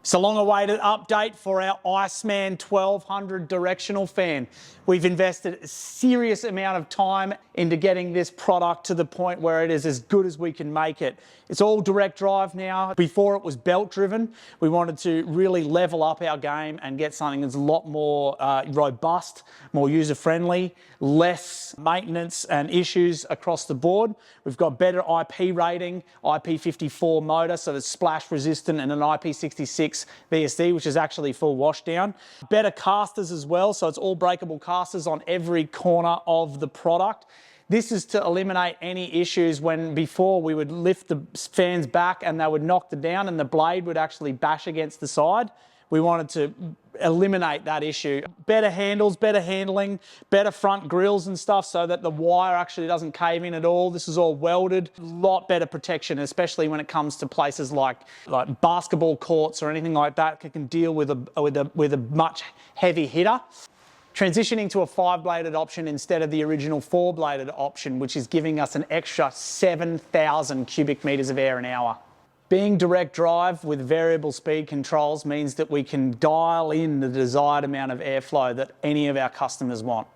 It's a long-awaited update for our Iceman 1200 directional fan. We've invested a serious amount of time into getting this product to the point where it is as good as we can make it. It's all direct drive now. Before it was belt driven. We wanted to really level up our game and get something that's a lot more robust, more user-friendly, less maintenance and issues across the board. We've got better IP rating, IP54 motor, so it's splash resistant, and an IP66 VSD, which is actually full washdown. Better casters as well, so it's all breakable casters on every corner of the product. This is to eliminate any issues when before we would lift the fans back and they would knock them down and the blade would actually bash against the side. We wanted to eliminate that issue. Better handles, better handling, better front grills and stuff so that the wire actually doesn't cave in at all. This is all welded. A lot better protection, especially when it comes to places like basketball courts or anything like that. It can deal with a much heavy hitter. Transitioning to a 5-bladed option instead of the original 4-bladed option, which is giving us an extra 7,000 cubic meters of air an hour. Being direct drive with variable speed controls means that we can dial in the desired amount of airflow that any of our customers want.